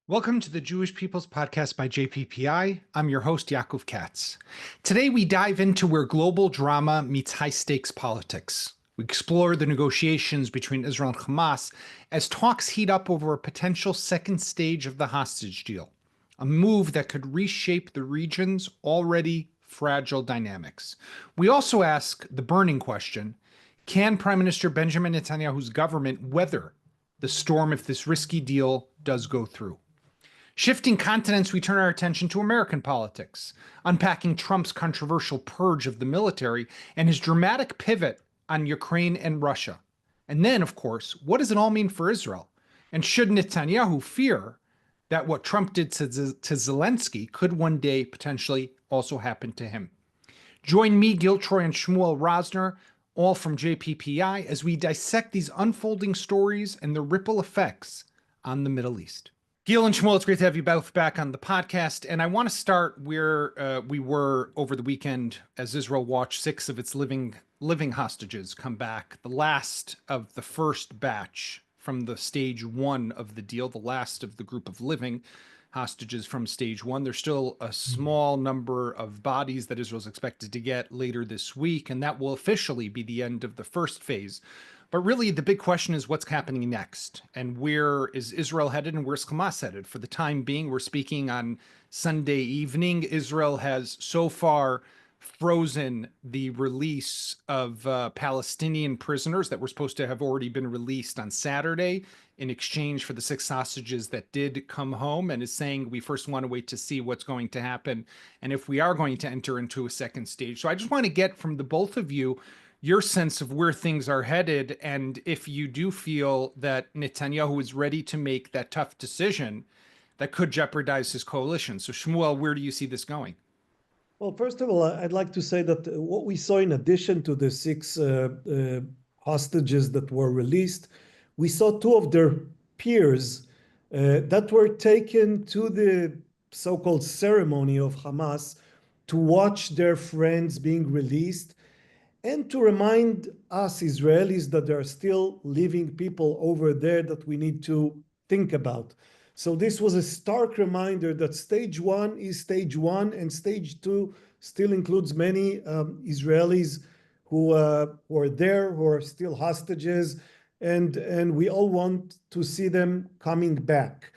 Welcome to the Jewish People's Podcast by JPPI. I'm your host, Yaakov Katz. Today, we dive into where global drama meets high-stakes politics. We explore the negotiations between Israel and Hamas as talks heat up over a potential second stage of the hostage deal, a move that could reshape the region's already fragile dynamics. We also ask the burning question, can Prime Minister Benjamin Netanyahu's government weather the storm if this risky deal does go through? Shifting continents, we turn our attention to American politics, unpacking Trump's controversial purge of the military and his dramatic pivot on Ukraine and Russia. And then, of course, what does it all mean for Israel? And should Netanyahu fear that what Trump did to Zelensky could one day potentially also happen to him? Join me, Gil Troy, and Shmuel Rosner, all from JPPI, as we dissect these unfolding stories and the ripple effects on the Middle East. Gil and Shmuel, it's great to have you both back on the podcast. And I want to start where we were over the weekend as Israel watched 6 of its living hostages come back, the last of the first batch from the stage 1 of the deal, the last of the group of living hostages from stage 1. There's still a small number of bodies that Israel's expected to get later this week, and that will officially be the end of the first phase. But really, the big question is what's happening next, and where is Israel headed and where's Hamas headed? For the time being, we're speaking on Sunday evening. Israel has so far frozen the release of Palestinian prisoners that were supposed to have already been released on Saturday in exchange for the 6 hostages that did come home, and is saying we first want to wait to see what's going to happen and if we are going to enter into a second stage. So I just want to get from the both of you your sense of where things are headed, and if you do feel that Netanyahu is ready to make that tough decision that could jeopardize his coalition. So Shmuel, where do you see this going? Well, first of all, I'd like to say that what we saw in addition to the 6 hostages that were released, we saw 2 of their peers that were taken to the so-called ceremony of Hamas to watch their friends being released and to remind us Israelis that there are still living people over there that we need to think about. So this was a stark reminder that stage 1 is stage 1, and stage 2 still includes many Israelis who are there, who are still hostages, and we all want to see them coming back.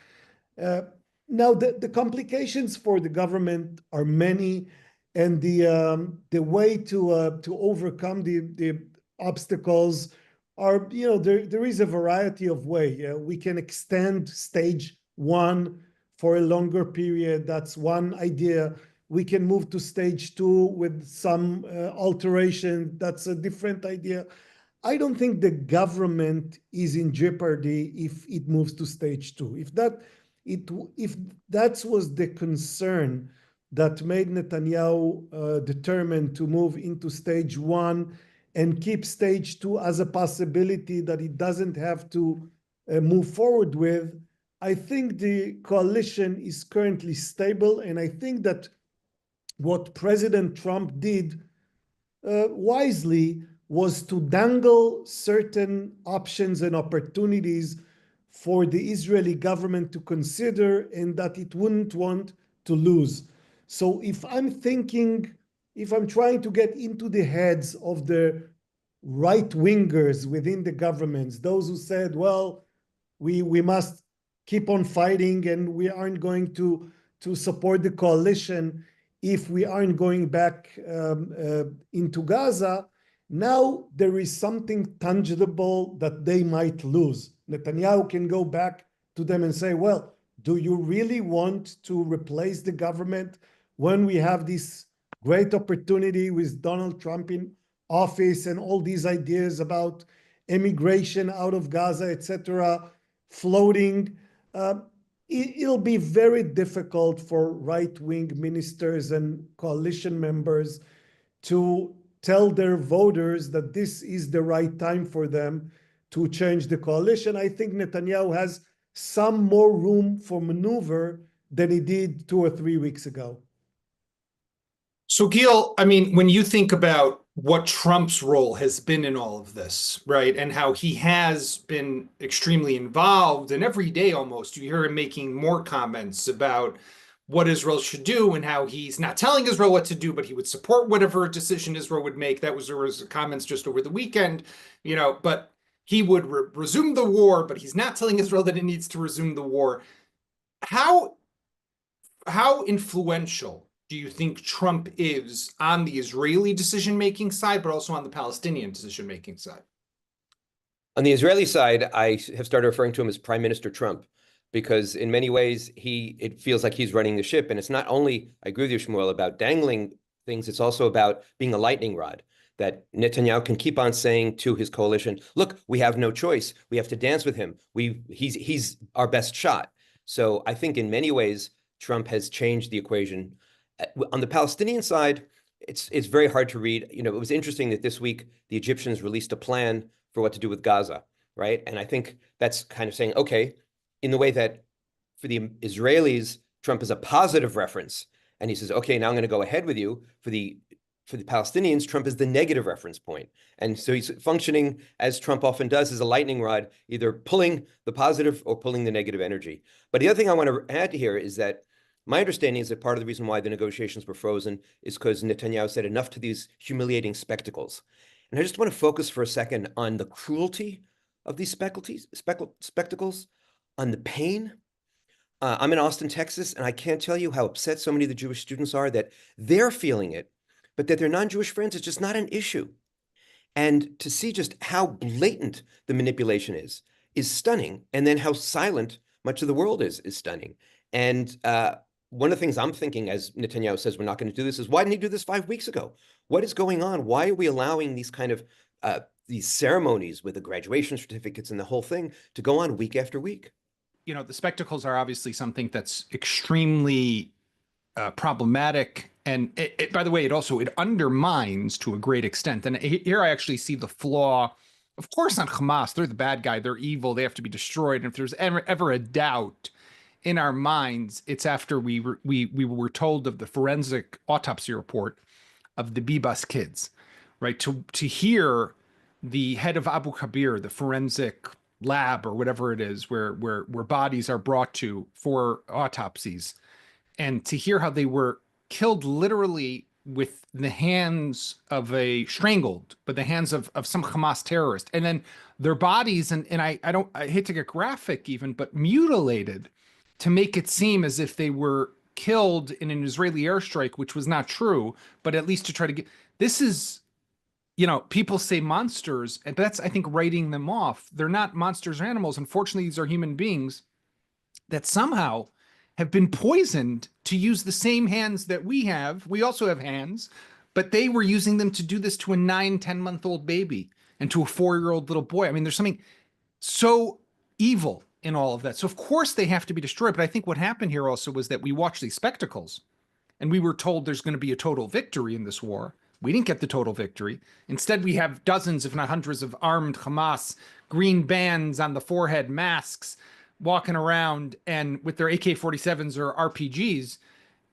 Now, the complications for the government are many, and the way to overcome the obstacles are, there is a variety of way. We can extend stage 1 for a longer period. That's one idea. We can move to stage 2 with some alteration. That's a different idea. I don't think the government is in jeopardy if it moves to stage 2. If that was the concern that made Netanyahu determined to move into stage 1 and keep stage 2 as a possibility that it doesn't have to move forward with, I think the coalition is currently stable, and I think that what President Trump did wisely was to dangle certain options and opportunities for the Israeli government to consider and that it wouldn't want to lose. So if I'm trying to get into the heads of the right-wingers within the governments, those who said, well, we must keep on fighting and we aren't going to support the coalition if we aren't going back into Gaza, now there is something tangible that they might lose. Netanyahu can go back to them and say, well, do you really want to replace the government when we have this great opportunity with Donald Trump in office and all these ideas about immigration out of Gaza, etc., floating? It'll be very difficult for right-wing ministers and coalition members to tell their voters that this is the right time for them to change the coalition. I think Netanyahu has some more room for maneuver than he did 2 or 3 weeks ago. So Gil, I mean, when you think about what Trump's role has been in all of this, right? And how he has been extremely involved. And every day almost, you hear him making more comments about what Israel should do and how he's not telling Israel what to do, but he would support whatever decision Israel would make. There was comments just over the weekend, but he would resume the war, but he's not telling Israel that it needs to resume the war. How how influential do you think Trump is on the Israeli decision-making side, but also on the Palestinian decision-making side? On the Israeli side, I have started referring to him as Prime Minister Trump because in many ways it feels like he's running the ship. And it's not only, I agree with you, Shmuel, about dangling things, it's also about being a lightning rod that Netanyahu can keep on saying to his coalition, look, we have no choice. We have to dance with him. He's our best shot. So I think in many ways, Trump has changed the equation. On the Palestinian side, it's very hard to read. It was interesting that this week the Egyptians released a plan for what to do with Gaza, right? And I think that's kind of saying, okay, in the way that for the Israelis, Trump is a positive reference, and he says, okay, now I'm going to go ahead with you. For the Palestinians, Trump is the negative reference point. And so he's functioning, as Trump often does, as a lightning rod, either pulling the positive or pulling the negative energy. But the other thing I want to add here is that my understanding is that part of the reason why the negotiations were frozen is because Netanyahu said enough to these humiliating spectacles. And I just want to focus for a second on the cruelty of these spectacles, on the pain. I'm in Austin, Texas, and I can't tell you how upset so many of the Jewish students are that they're feeling it, but that their non-Jewish friends, it's just not an issue. And to see just how blatant the manipulation is stunning. And then how silent much of the world is stunning. And one of the things I'm thinking, as Netanyahu says, we're not going to do this, is why didn't he do this 5 weeks ago? What is going on? Why are we allowing these kind of these ceremonies with the graduation certificates and the whole thing to go on week after week? The spectacles are obviously something that's extremely problematic. And by the way, it undermines to a great extent. And here I actually see the flaw. Of course, not Hamas. They're the bad guy. They're evil. They have to be destroyed. And if there's ever a doubt in our minds, it's after we were told of the forensic autopsy report of the Bibas kids, right? To hear the head of Abu Kabir, the forensic lab or whatever it is, where bodies are brought to for autopsies, and to hear how they were killed literally with the hands of strangled, but the hands of some Hamas terrorist, and then their bodies, and I hate to get graphic even, but mutilated to make it seem as if they were killed in an Israeli airstrike, which was not true, but at least to try to get this is, people say monsters, but that's, I think, writing them off. They're not monsters or animals. Unfortunately, these are human beings that somehow have been poisoned to use the same hands that we have. We also have hands, but they were using them to do this to a 9-10-month-old baby and to a 4-year-old little boy. I mean, there's something so evil in all of that. So of course they have to be destroyed. But I think what happened here also was that we watched these spectacles and we were told there's going to be a total victory in this war. We didn't get the total victory. Instead, we have dozens, if not hundreds, of armed Hamas, green bands on the forehead, masks, walking around and with their AK-47s or RPGs.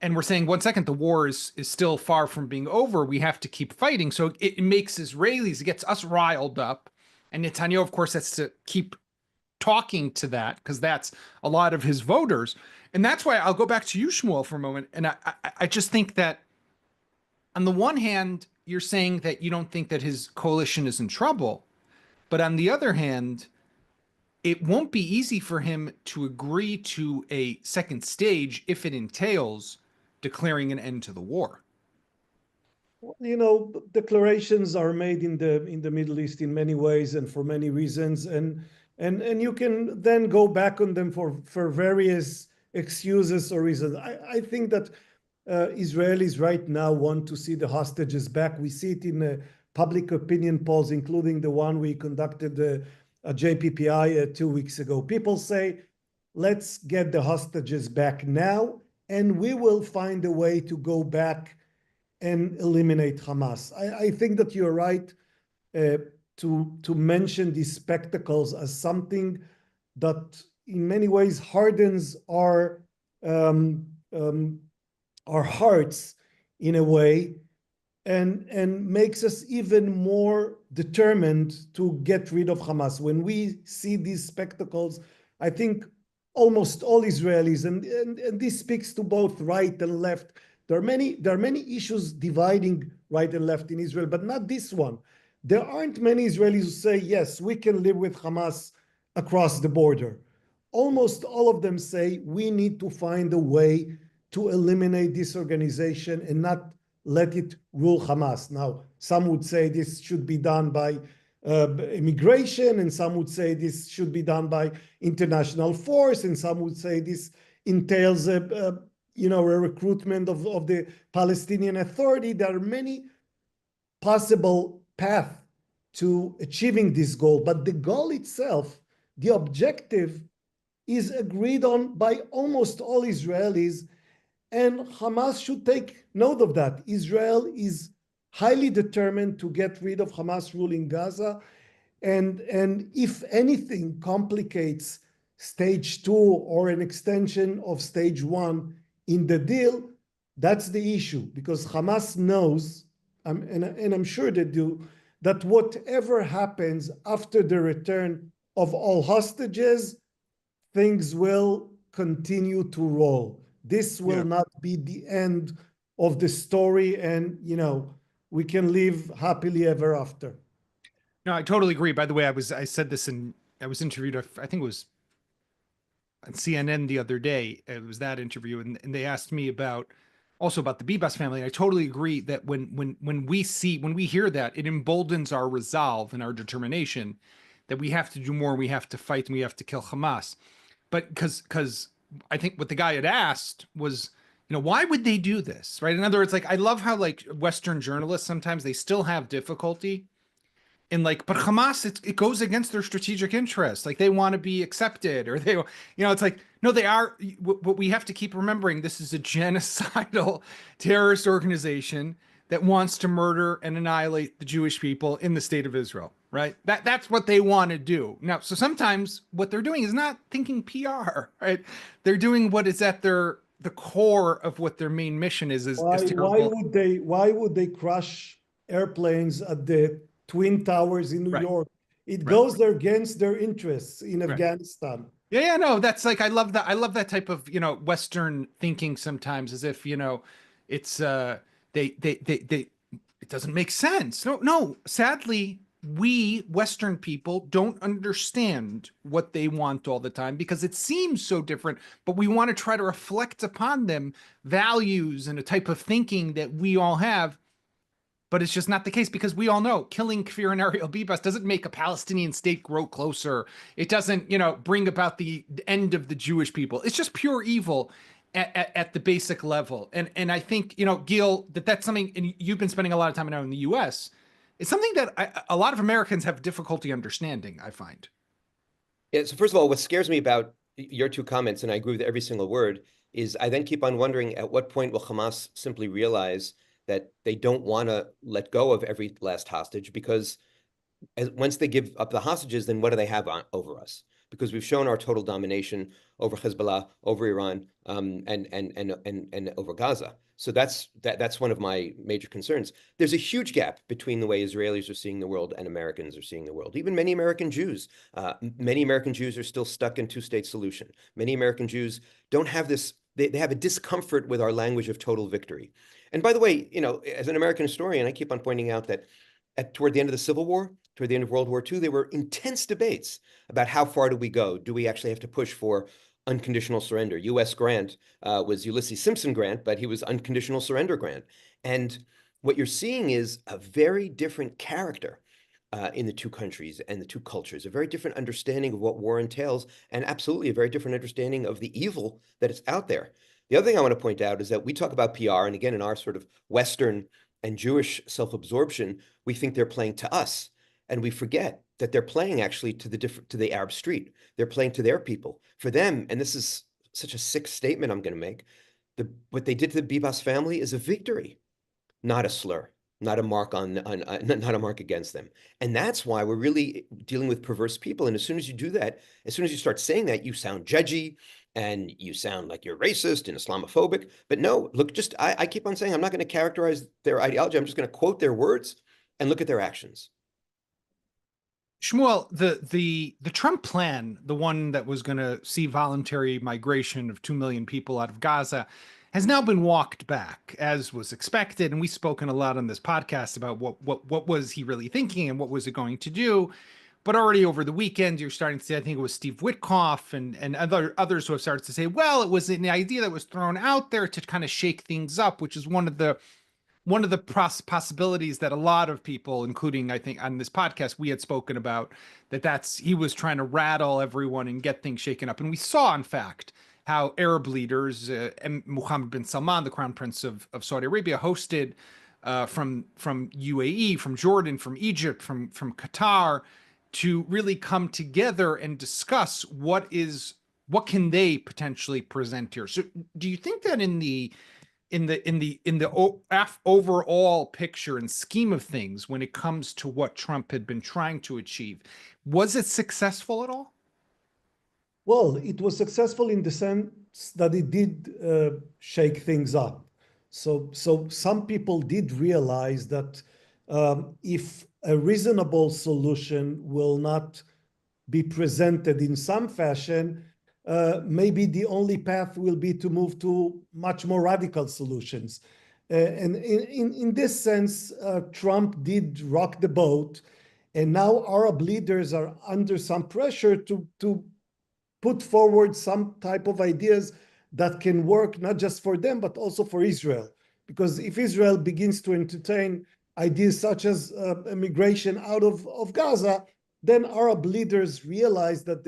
And we're saying, 1 second, the war is still far from being over. We have to keep fighting. So it makes Israelis, it gets us riled up. And Netanyahu, of course, has to keep talking to that because that's a lot of his voters. And that's why I'll go back to you, Shmuel, for a moment. And I just think that on the one hand, you're saying that you don't think that his coalition is in trouble. But on the other hand, it won't be easy for him to agree to a second stage if it entails declaring an end to the war. Declarations are made in the Middle East in many ways and for many reasons, and you can then go back on them for various excuses or reasons. I think that Israelis right now want to see the hostages back. We see it in public opinion polls, including the one we conducted at JPPI 2 weeks ago. People say, let's get the hostages back now, and we will find a way to go back and eliminate Hamas. I think that you're right to mention these spectacles as something that in many ways hardens our hearts in a way. and makes us even more determined to get rid of Hamas. When we see these spectacles, I think almost all Israelis, and this speaks to both right and left. There are many issues dividing right and left in Israel, but not this one. There aren't many Israelis who say, yes, we can live with Hamas across the border. Almost all of them say we need to find a way to eliminate this organization and not let it rule Hamas. Now, some would say this should be done by immigration, and some would say this should be done by international force, and some would say this entails a recruitment of the Palestinian Authority. There are many possible paths to achieving this goal, but the goal itself, the objective, is agreed on by almost all Israelis, and Hamas should take note of that. Israel is highly determined to get rid of Hamas rule in Gaza, and if anything complicates stage 2 or an extension of stage 1 in the deal, that's the issue, because Hamas knows, and I'm sure they do, that whatever happens after the return of all hostages, things will continue to roll. This will not be the end of the story, and we can live happily ever after. No, I totally agree. By the way, I said this I was interviewed, I think it was on CNN the other day. It was that interview, and they asked me also about the Bibas family. And I totally agree that when we hear that, it emboldens our resolve and our determination that we have to do more, we have to fight, and we have to kill Hamas. But because I think what the guy had asked was, why would they do this, right? In other words, I love how Western journalists sometimes they still have difficulty in but Hamas, it goes against their strategic interests. They want to be accepted, or it's no, they are. What we have to keep remembering, this is a genocidal terrorist organization that wants to murder and annihilate the Jewish people in the state of Israel, right? That's what they want to do. Now, so sometimes what they're doing is not thinking PR, right? They're doing what is at the core of what their main mission is terrible. Why would they crush airplanes at the Twin Towers in New York? It goes against their interests in Afghanistan. Yeah, no, that's I love that. I love that type of, Western thinking sometimes, as if, it's it doesn't make sense. No, sadly, we Western people don't understand what they want all the time because it seems so different, but we want to try to reflect upon them values and a type of thinking that we all have. But it's just not the case, because we all know killing Kfir and Ariel Bibas doesn't make a Palestinian state grow closer. It doesn't, bring about the end of the Jewish people. It's just pure evil at the basic level. And I think, Gil, that's something, and you've been spending a lot of time now in the U.S., it's something that a lot of Americans have difficulty understanding, I find. Yeah, so first of all, what scares me about your two comments, and I agree with every single word, is I then keep on wondering, at what point will Hamas simply realize that they don't want to let go of every last hostage, because once they give up the hostages, then what do they have over us? Because we've shown our total domination over Hezbollah, over Iran, and over Gaza. So that's one of my major concerns. There's a huge gap between the way Israelis are seeing the world and Americans are seeing the world. Even many American Jews are still stuck in two-state solution. Many American Jews don't have this. They have a discomfort with our language of total victory. And by the way, as an American historian, I keep on pointing out that toward the end of the Civil War, toward the end of World War II, there were intense debates about how far do we go? Do we actually have to push for unconditional surrender? U.S. Grant was Ulysses Simpson Grant, but he was unconditional surrender Grant. And what you're seeing is a very different character in the two countries and the two cultures, a very different understanding of what war entails, and absolutely a very different understanding of the evil that is out there. The other thing I want to point out is that we talk about PR, and again, in our sort of Western and Jewish self-absorption, we think they're playing to us, and we forget that they're playing actually to the Arab street. They're playing to their people. For them, and this is such a sick statement I'm going to make, what they did to the Bibas family is a victory, not a slur. not a mark not a mark against them. And that's why we're really dealing with perverse people. And as soon as you do that, as soon as you start saying that, you sound judgy and you sound like you're racist and Islamophobic. But no, look, I keep on saying I'm not going to characterize their ideology. I'm just going to quote their words and look at their actions. Shmuel, the Trump plan, the one that was going to see voluntary migration of 2 million people out of Gaza, has now been walked back, as was expected. And we've spoken a lot on this podcast about what was he really thinking and what was it going to do. But already over the weekend, you're starting to see, I think it was Steve Witkoff and others who have started to say, well, it was an idea that was thrown out there to kind of shake things up, which is one of the possibilities that a lot of people, including I think on this podcast, we had spoken about that's he was trying to rattle everyone and get things shaken up. And we saw, in fact, how Arab leaders, Mohammed bin Salman, the crown prince of Saudi Arabia, hosted from UAE, from Jordan, from Egypt, from Qatar, to really come together and discuss what can they potentially present here. So do you think that in the overall picture and scheme of things, when it comes to what Trump had been trying to achieve, was it successful at all? Well, it was successful in the sense that it did shake things up. So some people did realize that if a reasonable solution will not be presented in some fashion, maybe the only path will be to move to much more radical solutions. And in this sense, Trump did rock the boat, and now Arab leaders are under some pressure to put forward some type of ideas that can work not just for them, but also for Israel. Because if Israel begins to entertain ideas such as immigration out of Gaza, then Arab leaders realize that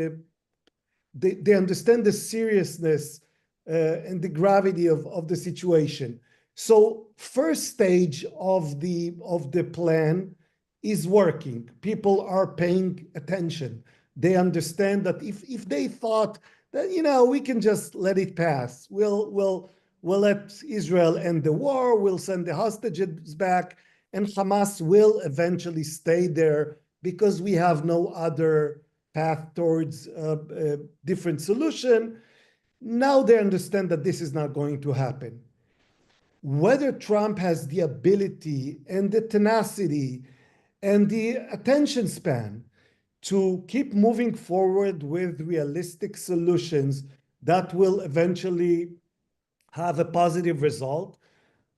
they understand the seriousness and the gravity of the situation. So first stage of the plan is working. People are paying attention. They understand that if they thought that, you know, we can just let it pass, we'll let Israel end the war, we'll send the hostages back, and Hamas will eventually stay there because we have no other path towards a different solution. Now they understand that this is not going to happen. Whether Trump has the ability and the tenacity and the attention span to keep moving forward with realistic solutions that will eventually have a positive result,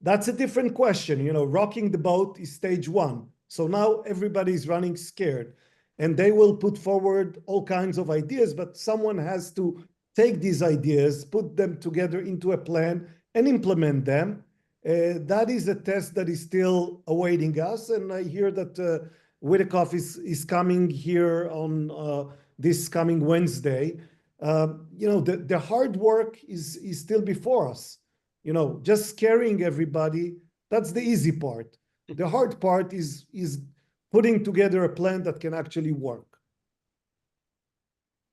that's a different question. You know, rocking the boat is stage one. So now everybody's running scared, and they will put forward all kinds of ideas, but someone has to take these ideas, put them together into a plan, and implement them. That is a test that is still awaiting us. And I hear that Witkoff is coming here on this coming Wednesday. You know, the hard work is still before us. You know, just scaring everybody, that's the easy part. The hard part is putting together a plan that can actually work.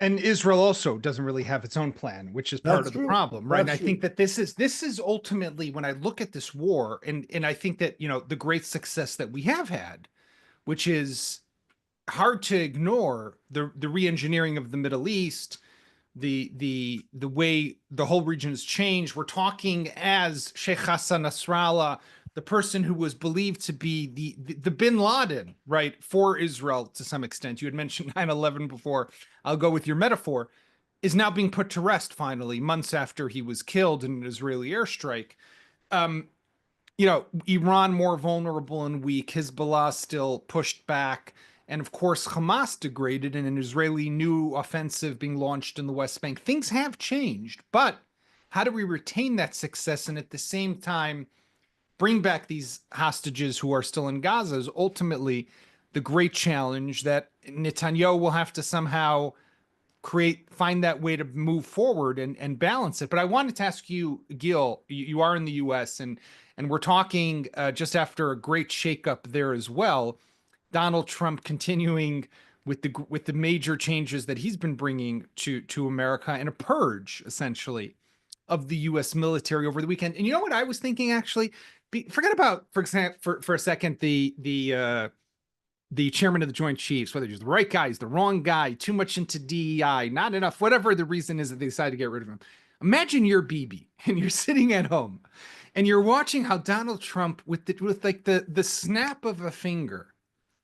And Israel also doesn't really have its own plan, which is part of the problem, right? And I think that this is ultimately, when I look at this war, and I think that, you know, the great success that we have had, which is hard to ignore, the re-engineering of the Middle East, the way the whole region has changed. We're talking as Sheikh Hassan Nasrallah, the person who was believed to be the bin Laden, right, for Israel to some extent. You had mentioned 9/11 before. I'll go with your metaphor, is now being put to rest finally, months after he was killed in an Israeli airstrike. You know, Iran more vulnerable and weak, Hezbollah still pushed back, and of course Hamas degraded and an Israeli new offensive being launched in the West Bank. Things have changed, but how do we retain that success and at the same time bring back these hostages who are still in Gaza is ultimately the great challenge that Netanyahu will have to somehow find that way to move forward and balance it. But I wanted to ask you, Gil, you are in the US and we're talking just after a great shakeup there as well. Donald Trump continuing with the major changes that he's been bringing to America, and a purge essentially of the US military over the weekend. And you know what I was thinking, actually? forget about, for example, for a second, the chairman of the Joint Chiefs, whether he's the right guy, he's the wrong guy, too much into DEI, not enough, whatever the reason is that they decide to get rid of him. Imagine you're Bibi and you're sitting at home and you're watching how Donald Trump, with like the snap of a finger,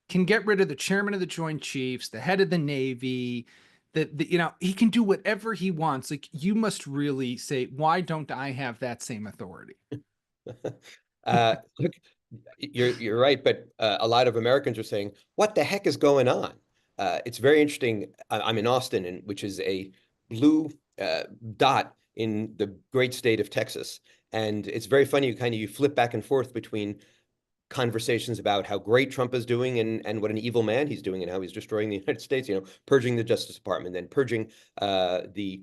can get rid of the chairman of the Joint Chiefs, the head of the Navy. He can do whatever he wants. Like, you must really say, why don't I have that same authority? Look, you're right, but a lot of Americans are saying, "What the heck is going on?" It's very interesting. I'm in Austin, which is a blue dot in the great state of Texas, and it's very funny. You flip back and forth between conversations about how great Trump is doing and what an evil man he's doing and how he's destroying the United States. Purging the Justice Department, then purging the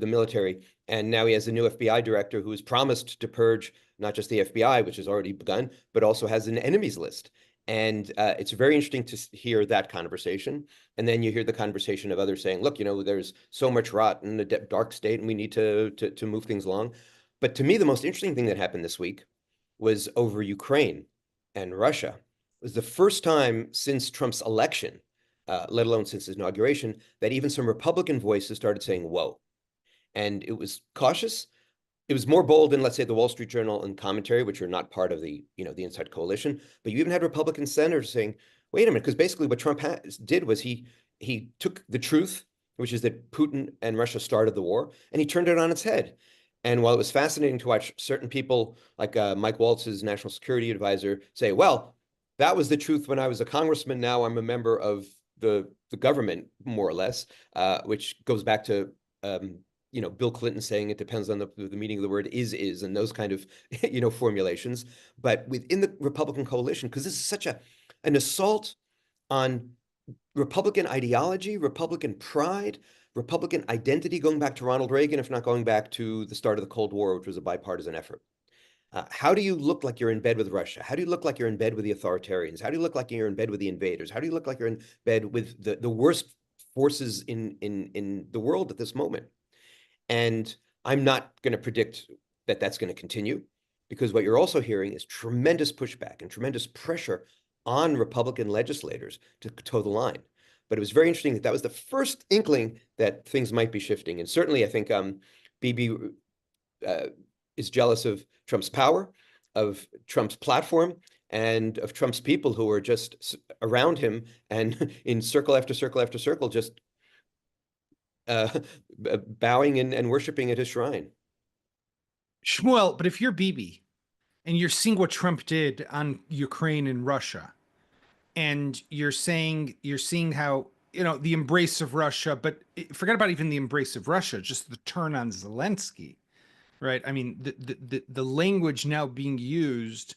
military, and now he has a new FBI director who has promised to purge not just the FBI, which has already begun, but also has an enemies list. And it's very interesting to hear that conversation. And then you hear the conversation of others saying, look, there's so much rot in the dark state and we need to move things along. But to me, the most interesting thing that happened this week was over Ukraine and Russia. It was the first time since Trump's election, let alone since his inauguration, that even some Republican voices started saying, whoa. And it was cautious. It was more bold than, let's say, the Wall Street Journal and commentary, which are not part of the inside coalition. But you even had Republican senators saying, wait a minute, because basically what Trump did was he took the truth, which is that Putin and Russia started the war, and he turned it on its head. And while it was fascinating to watch certain people like Mike Waltz's national security advisor say, well, that was the truth when I was a congressman. Now I'm a member of the government, more or less, which goes back to Bill Clinton saying it depends on the meaning of the word is, and those kind of, formulations. But within the Republican coalition, because this is such an assault on Republican ideology, Republican pride, Republican identity, going back to Ronald Reagan, if not going back to the start of the Cold War, which was a bipartisan effort. How do you look like you're in bed with Russia? How do you look like you're in bed with the authoritarians? How do you look like you're in bed with the invaders? How do you look like you're in bed with the worst forces in the world at this moment? And I'm not going to predict that that's going to continue, because what you're also hearing is tremendous pushback and tremendous pressure on Republican legislators to toe the line. But it was very interesting that was the first inkling that things might be shifting. And certainly, I think Bibi is jealous of Trump's power, of Trump's platform, and of Trump's people who are just around him and in circle after circle after circle, just bowing and worshiping at his shrine. Shmuel, but if you're Bibi and you're seeing what Trump did on Ukraine and Russia, and you're seeing how, the embrace of Russia, but forget about even the embrace of Russia, just the turn on Zelensky, right? I mean, the language now being used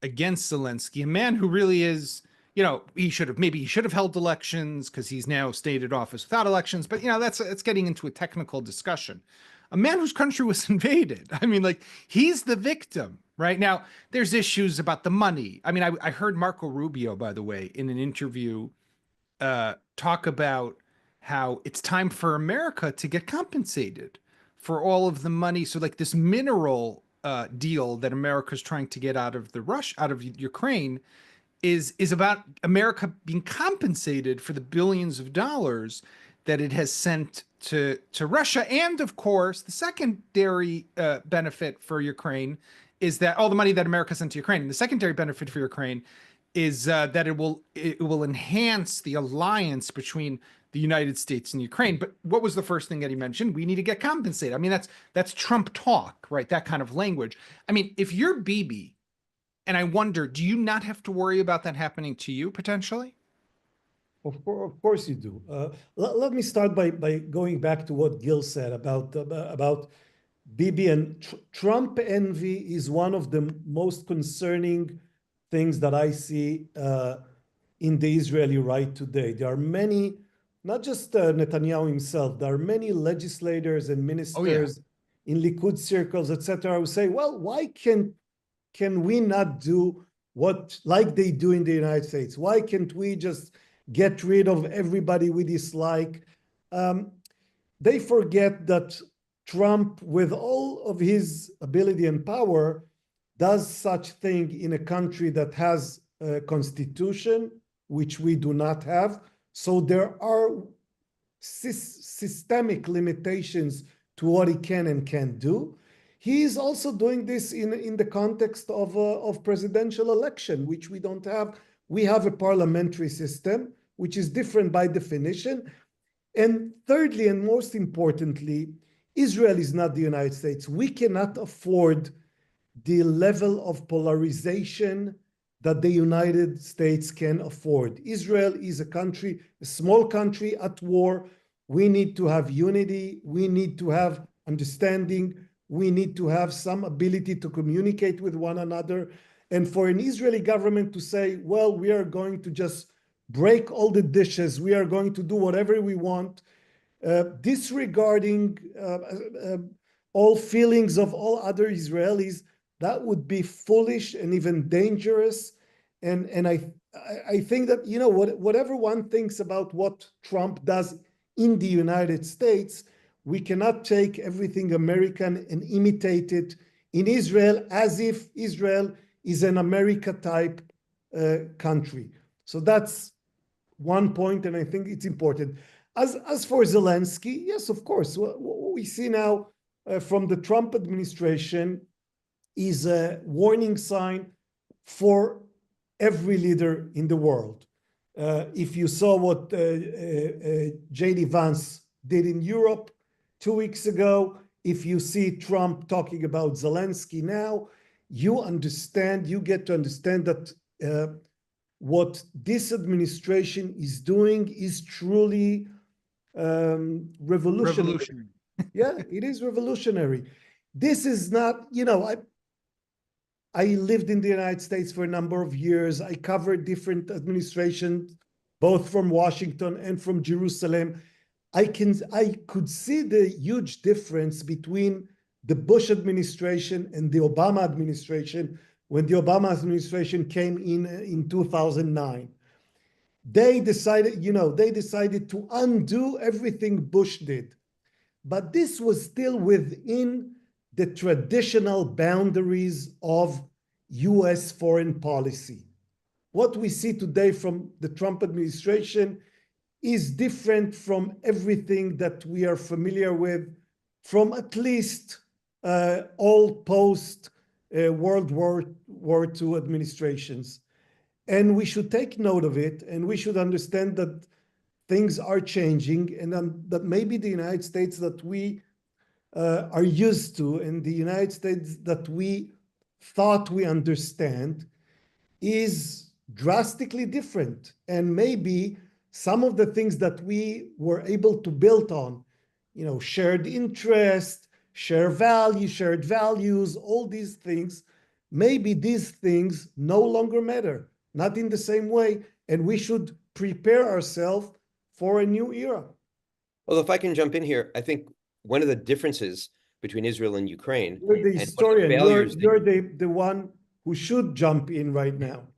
against Zelensky, a man who really is, he should have held elections because he's now stated office without elections. But it's getting into a technical discussion. A man whose country was invaded. I mean, like, he's the victim right now. There's issues about the money. I mean, I heard Marco Rubio, by the way, in an interview, talk about how it's time for America to get compensated for all of the money. So, like, this mineral deal that America's trying to get out of Ukraine is about America being compensated for the billions of dollars that it has sent to Russia. And of course, the secondary benefit for Ukraine is that all the money that America sent to Ukraine, and the secondary benefit for Ukraine is that it will enhance the alliance between the United States and Ukraine. But what was the first thing that he mentioned? We need to get compensated. I mean, that's Trump talk, right? That kind of language. I mean, if you're Bibi, and I wonder, do you not have to worry about that happening to you potentially? Of course you do. Let me start by going back to what Gil said about Bibi, and Trump envy is one of the most concerning things that I see in the Israeli right today. There are many, not just Netanyahu himself, there are many legislators and ministers in Likud circles, etc., who say, well, why can we not do what like they do in the United States? Why can't we just get rid of everybody we dislike? They forget that Trump, with all of his ability and power, does such thing in a country that has a constitution, which we do not have. So there are systemic limitations to what he can and can't do. He is also doing this in the context of presidential election, which we don't have. We have a parliamentary system, which is different by definition. And thirdly, and most importantly, Israel is not the United States. We cannot afford the level of polarization that the United States can afford. Israel is a country, a small country at war. We need to have unity. We need to have understanding. We need to have some ability to communicate with one another. And for an Israeli government to say, well, we are going to just break all the dishes, we are going to do whatever we want, disregarding all feelings of all other Israelis, that would be foolish and even dangerous. And I think that, you know, whatever one thinks about what Trump does in the United States, we cannot take everything American and imitate it in Israel as if Israel is an America type country. So that's one point, and I think it's important. As for Zelensky, yes, of course, what we see now from the Trump administration is a warning sign for every leader in the world. If you saw what J.D. Vance did in Europe 2 weeks ago, if you see Trump talking about Zelensky now, you get to understand that what this administration is doing is truly revolutionary. Yeah, it is revolutionary. This is not, you know, I lived in the United States for a number of years. I covered different administrations, both from Washington and from Jerusalem. I could see the huge difference between the Bush administration and the Obama administration when the Obama administration came in 2009. They decided to undo everything Bush did. But this was still within the traditional boundaries of US foreign policy. What we see today from the Trump administration is different from everything that we are familiar with from at least all post World War II administrations. And we should take note of it, and we should understand that things are changing, and that maybe the United States that we are used to, and the United States that we thought we understand, is drastically different. And maybe some of the things that we were able to build on, you know, shared interest, shared values, all these things, maybe these things no longer matter, not in the same way, and we should prepare ourselves for a new era. Well, if I can jump in here, I think one of the differences between Israel and Ukraine. You're the historian. You're the one who should jump in right now.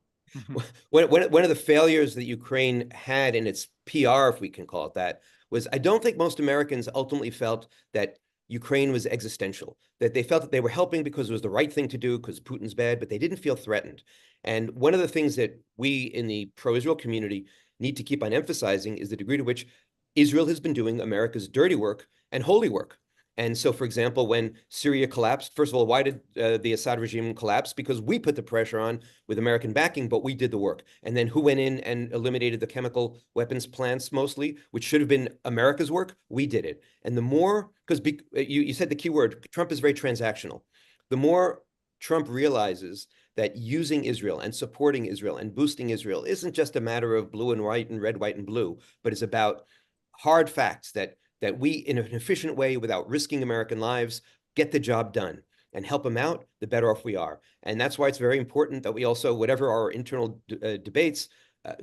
One of the failures that Ukraine had in its PR, if we can call it that, was I don't think most Americans ultimately felt that Ukraine was existential, that they felt that they were helping because it was the right thing to do because Putin's bad, but they didn't feel threatened. And one of the things that we in the pro-Israel community need to keep on emphasizing is the degree to which Israel has been doing America's dirty work and holy work. And so, for example, when Syria collapsed, first of all, why did the Assad regime collapse? Because we put the pressure on with American backing, but we did the work. And then who went in and eliminated the chemical weapons plants mostly, which should have been America's work? We did it. And the more, because you said the key word, Trump is very transactional. The more Trump realizes that using Israel and supporting Israel and boosting Israel isn't just a matter of blue and white and red, white and blue, but it's about hard facts that we, in an efficient way, without risking American lives, get the job done and help them out, the better off we are. And that's why it's very important that we also, whatever our internal debates,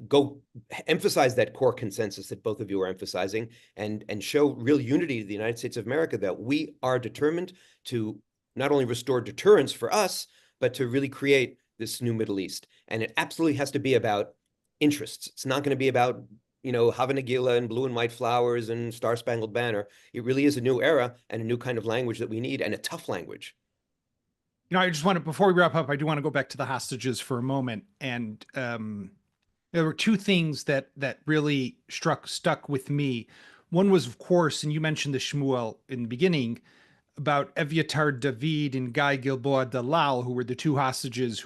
go emphasize that core consensus that both of you are emphasizing and show real unity to the United States of America, that we are determined to not only restore deterrence for us, but to really create this new Middle East. And it absolutely has to be about interests. It's not going to be about, you know, Hava Nagila and blue and white flowers and Star Spangled Banner. It really is a new era and a new kind of language that we need, and a tough language. I just want to, before we wrap up, I do want to go back to the hostages for a moment. And there were two things that really stuck with me. One was, of course, and you mentioned the Shmuel in the beginning, about Evyatar David and Guy Gilboa Dalal, who were the two hostages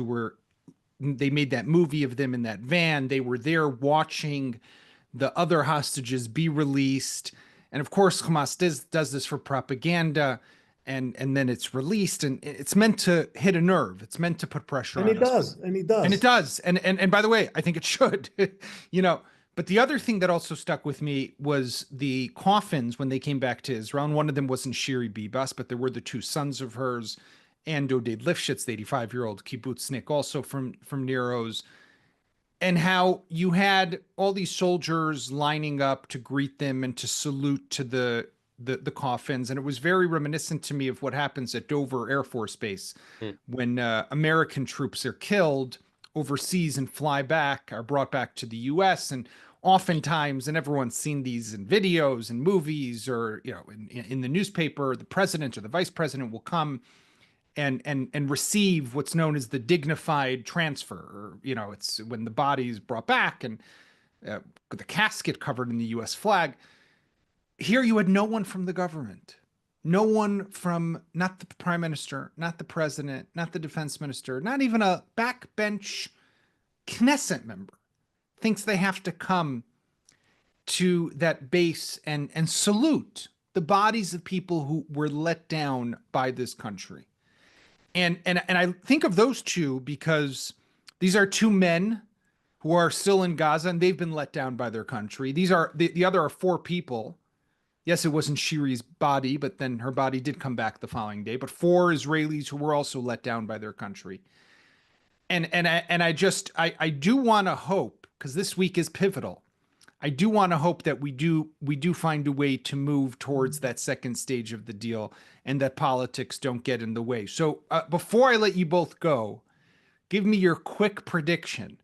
they made that movie of them in that van. They were there watching the other hostages be released. And of course, Hamas does this for propaganda, and then it's released, and it's meant to hit a nerve. It's meant to put pressure on us. And it does. And it does. And by the way, I think it should, But the other thing that also stuck with me was the coffins when they came back to Israel. And one of them wasn't Shiri Bibas, but there were the two sons of hers, and Oded Lifshitz, the 85-year-old kibbutznik, also from Nero's, and how you had all these soldiers lining up to greet them and to salute to the coffins. And it was very reminiscent to me of what happens at Dover Air Force Base when American troops are killed overseas and are brought back to the US. And oftentimes, and everyone's seen these in videos and movies, or in the newspaper, the president or the vice president will come and receive what's known as the dignified transfer. Or, it's when the body is brought back and the casket covered in the US flag. Here you had no one from the government, no one from, not the prime minister, not the president, not the defense minister, not even a backbench Knesset member thinks they have to come to that base and salute the bodies of people who were let down by this country. And I think of those two because these are two men who are still in Gaza, and they've been let down by their country. These are the other are four people. Yes, it wasn't Shiri's body, but then her body did come back the following day. But four Israelis who were also let down by their country. And I do want to hope, because this week is pivotal, I do want to hope that we do find a way to move towards that second stage of the deal, and that politics don't get in the way. So before I let you both go, give me your quick prediction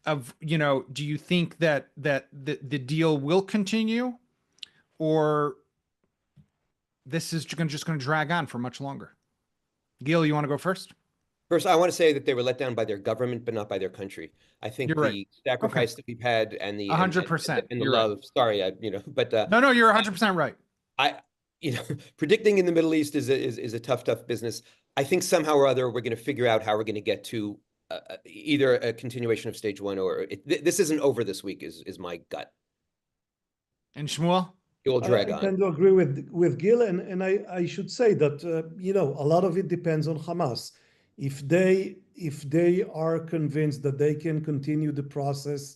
of, do you think that the deal will continue, or this is just going to drag on for much longer? Gil, you want to go first? First, I want to say that they were let down by their government, but not by their country. I think the sacrifice that we've had and the 100%, and the love. Right. Sorry, but no, you're 100% right. Predicting in the Middle East is a tough business. I think somehow or other we're going to figure out how we're going to get to either a continuation of stage one, or this isn't over this week. Is my gut. And Shmuel? It will drag on. I tend to agree with Gil, and I should say that a lot of it depends on Hamas. If they are convinced that they can continue the process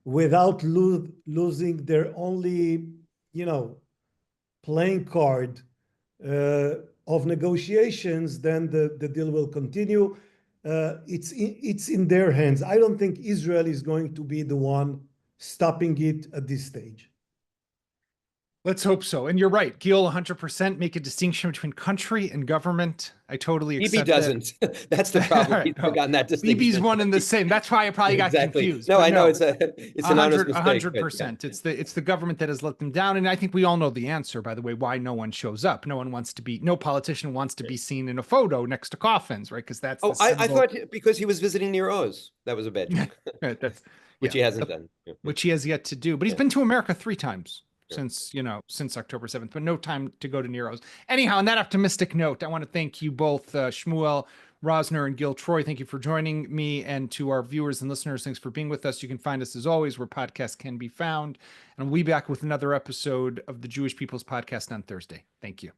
without losing their only playing card of negotiations, then the deal will continue. It's in their hands. I don't think Israel is going to be the one stopping it at this stage. Let's hope so. And you're right, Gil, 100%. Make a distinction between country and government. I totally accept Bibi doesn't. That's the problem. He's forgotten that distinction. Bibi's one and the same. That's why I probably got confused. No, I know it's an honest mistake. 100%. It's the government that has let them down. And I think we all know the answer, by the way, why no one shows up. No politician wants to be seen in a photo next to coffins, right? Because that's I thought because he was visiting near Oz. That was a bad joke. Which he hasn't done. Which he has yet to do. But he's been to America 3 times. Since October 7th, but no time to go to Nero's. Anyhow, on that optimistic note, I want to thank you both, Shmuel, Rosner, and Gil Troy. Thank you for joining me, and to our viewers and listeners, thanks for being with us. You can find us as always where podcasts can be found, and we'll be back with another episode of the Jewish People's Podcast on Thursday. Thank you.